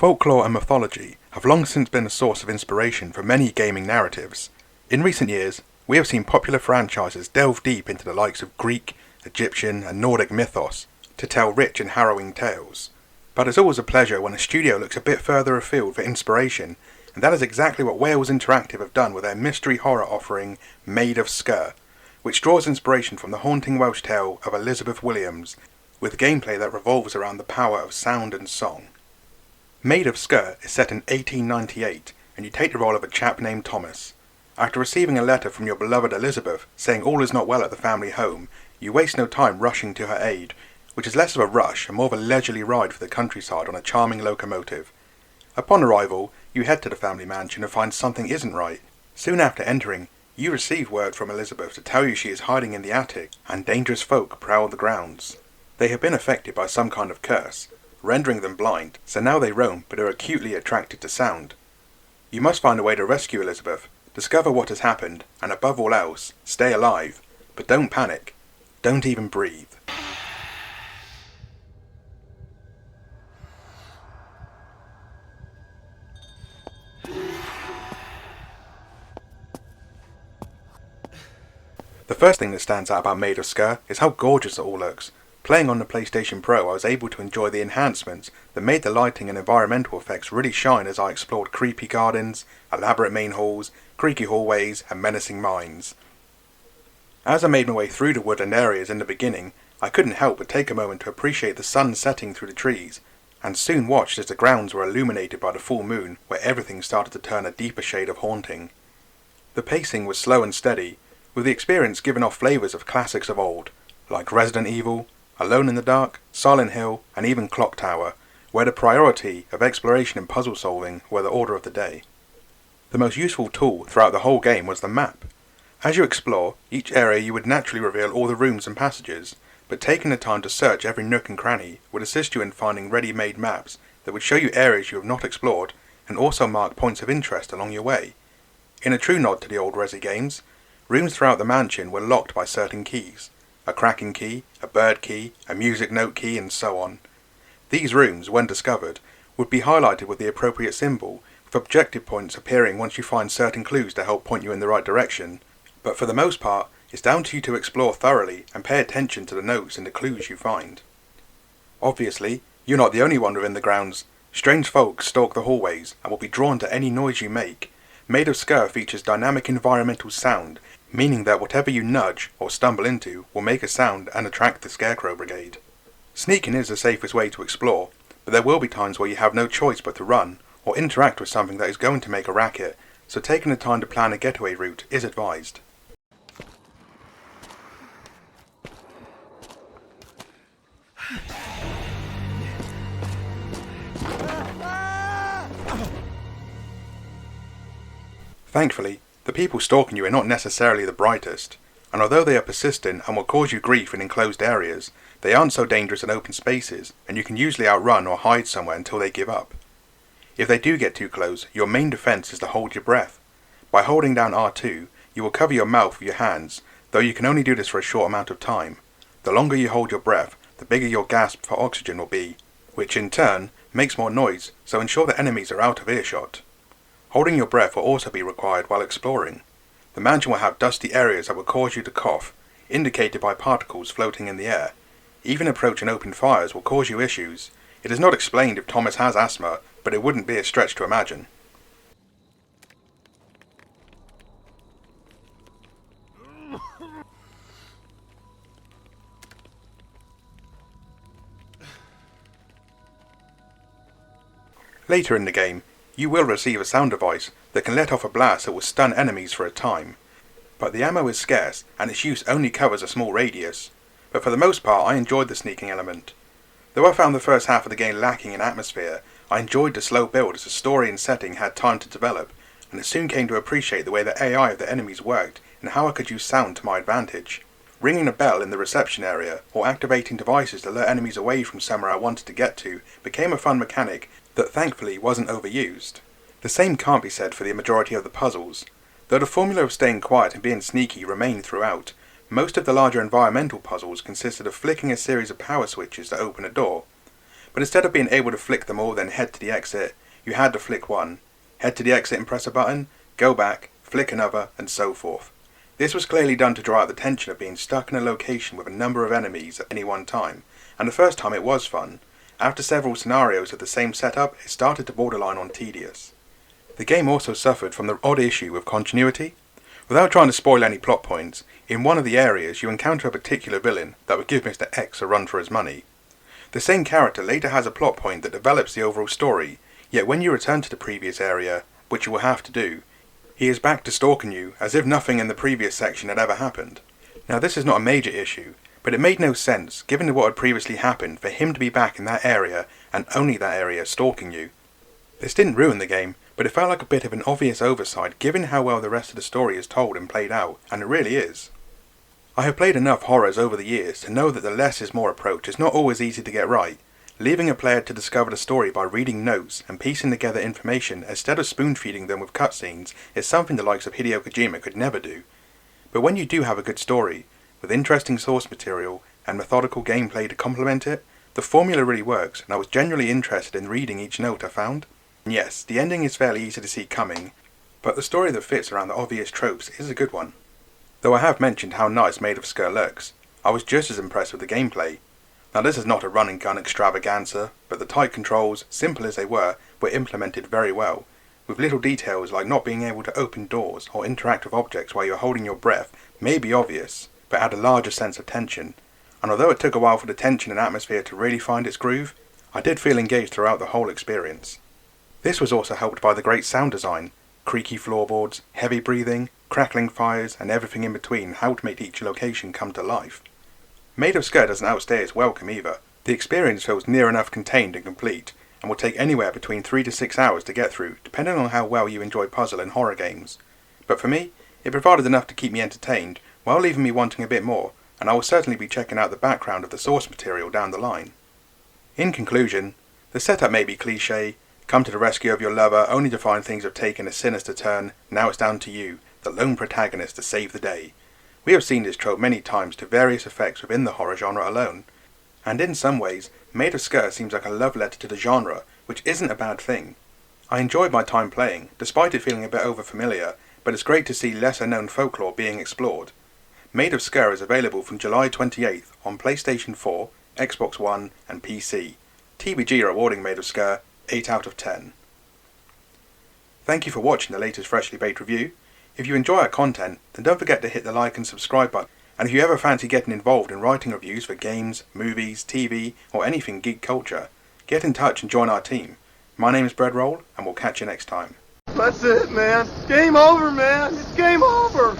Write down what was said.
Folklore and mythology have long since been a source of inspiration for many gaming narratives. In recent years, we have seen popular franchises delve deep into the likes of Greek, Egyptian and Nordic mythos to tell rich and harrowing tales. But it's always a pleasure when a studio looks a bit further afield for inspiration, and that is exactly what Wales Interactive have done with their mystery horror offering Maid of Sker, which draws inspiration from the haunting Welsh tale of Elizabeth Williams, with gameplay that revolves around the power of sound and song. Maid of Sker is set in 1898, and you take the role of a chap named Thomas. After receiving a letter from your beloved Elizabeth saying all is not well at the family home, you waste no time rushing to her aid, which is less of a rush and more of a leisurely ride for the countryside on a charming locomotive. Upon arrival, you head to the family mansion and find something isn't right. Soon after entering, you receive word from Elizabeth to tell you she is hiding in the attic and dangerous folk prowl the grounds. They have been affected by some kind of curse, rendering them blind, so now they roam but are acutely attracted to sound. You must find a way to rescue Elizabeth, discover what has happened, and above all else, stay alive. But don't panic. Don't even breathe. The first thing that stands out about Maid of Sker is how gorgeous it all looks. Playing on the PlayStation Pro, I was able to enjoy the enhancements that made the lighting and environmental effects really shine as I explored creepy gardens, elaborate main halls, creaky hallways, and menacing mines. As I made my way through the woodland areas in the beginning, I couldn't help but take a moment to appreciate the sun setting through the trees, and soon watched as the grounds were illuminated by the full moon, where everything started to turn a deeper shade of haunting. The pacing was slow and steady, with the experience giving off flavours of classics of old, like Resident Evil, Alone in the Dark, Silent Hill, and even Clock Tower, where the priority of exploration and puzzle solving were the order of the day. The most useful tool throughout the whole game was the map. As you explore, each area you would naturally reveal all the rooms and passages, but taking the time to search every nook and cranny would assist you in finding ready-made maps that would show you areas you have not explored and also mark points of interest along your way. In a true nod to the old Resi games, rooms throughout the mansion were locked by certain keys. A cracking key, a bird key, a music note key, and so on. These rooms, when discovered, would be highlighted with the appropriate symbol, with objective points appearing once you find certain clues to help point you in the right direction, but for the most part, it's down to you to explore thoroughly and pay attention to the notes and the clues you find. Obviously, you're not the only one within the grounds. Strange folk stalk the hallways and will be drawn to any noise you make. Maid of Sker features dynamic environmental sound, meaning that whatever you nudge or stumble into will make a sound and attract the Scarecrow Brigade. Sneaking is the safest way to explore, but there will be times where you have no choice but to run, or interact with something that is going to make a racket, so taking the time to plan a getaway route is advised. Thankfully, the people stalking you are not necessarily the brightest, and although they are persistent and will cause you grief in enclosed areas, they aren't so dangerous in open spaces, and you can usually outrun or hide somewhere until they give up. If they do get too close, your main defense is to hold your breath. By holding down R2, you will cover your mouth with your hands, though you can only do this for a short amount of time. The longer you hold your breath, the bigger your gasp for oxygen will be, which in turn makes more noise, so ensure that enemies are out of earshot. Holding your breath will also be required while exploring. The mansion will have dusty areas that will cause you to cough, indicated by particles floating in the air. Even approaching open fires will cause you issues. It is not explained if Thomas has asthma, but it wouldn't be a stretch to imagine. Later in the game, you will receive a sound device that can let off a blast that will stun enemies for a time. But the ammo is scarce and its use only covers a small radius. But for the most part I enjoyed the sneaking element. Though I found the first half of the game lacking in atmosphere, I enjoyed the slow build as the story and setting had time to develop, and it soon came to appreciate the way the AI of the enemies worked and how I could use sound to my advantage. Ringing a bell in the reception area or activating devices to lure enemies away from somewhere I wanted to get to became a fun mechanic that thankfully wasn't overused. The same can't be said for the majority of the puzzles. Though the formula of staying quiet and being sneaky remained throughout, most of the larger environmental puzzles consisted of flicking a series of power switches to open a door. but instead of being able to flick them all then head to the exit, you had to flick one, head to the exit and press a button, go back, flick another, and so forth. This was clearly done to draw out the tension of being stuck in a location with a number of enemies at any one time, and the first time it was fun. After several scenarios of the same setup, it started to borderline on tedious. The game also suffered from the odd issue with continuity. Without trying to spoil any plot points, in one of the areas you encounter a particular villain that would give Mr. X a run for his money. The same character later has a plot point that develops the overall story, yet when you return to the previous area, which you will have to do, he is back to stalking you as if nothing in the previous section had ever happened. Now this is not a major issue, but it made no sense, given what had previously happened, for him to be back in that area, and only that area, stalking you. This didn't ruin the game, but it felt like a bit of an obvious oversight given how well the rest of the story is told and played out, and it really is. I have played enough horrors over the years to know that the less is more approach is not always easy to get right. Leaving a player to discover the story by reading notes and piecing together information instead of spoon-feeding them with cutscenes is something the likes of Hideo Kojima could never do. But when you do have a good story, with interesting source material and methodical gameplay to complement it, the formula really works, and I was genuinely interested in reading each note I found. And yes, the ending is fairly easy to see coming, but the story that fits around the obvious tropes is a good one. Though I have mentioned how nice Maid of Sker looks, I was just as impressed with the gameplay. Now this is not a run and gun extravaganza, but the tight controls, simple as they were implemented very well, with little details like not being able to open doors or interact with objects while you're holding your breath may be obvious, but add a larger sense of tension. And although it took a while for the tension and atmosphere to really find its groove, I did feel engaged throughout the whole experience. This was also helped by the great sound design. Creaky floorboards, heavy breathing, crackling fires, and everything in between helped make each location come to life. Maid of Sker doesn't outstay its welcome either. The experience feels near enough contained and complete, and will take anywhere between 3 to 6 hours to get through, depending on how well you enjoy puzzle and horror games. But for me, it provided enough to keep me entertained, while leaving me wanting a bit more, and I will certainly be checking out the background of the source material down the line. In conclusion, the setup may be cliché, come to the rescue of your lover only to find things have taken a sinister turn, now it's down to you, the lone protagonist, to save the day. We have seen this trope many times to various effects within the horror genre alone, and in some ways, Maid of Sker seems like a love letter to the genre, which isn't a bad thing. I enjoyed my time playing, despite it feeling a bit overfamiliar, but it's great to see lesser known folklore being explored. Maid of Sker is available from July 28th on PlayStation 4, Xbox One and PC. TBG are awarding Maid of Sker 8 out of 10. Thank you for watching the latest Freshly Baked review. If you enjoy our content, then don't forget to hit the like and subscribe button. And if you ever fancy getting involved in writing reviews for games, movies, TV, or anything geek culture, get in touch and join our team. My name is Breadroll, and we'll catch you next time. That's it, man. Game over, man. It's game over.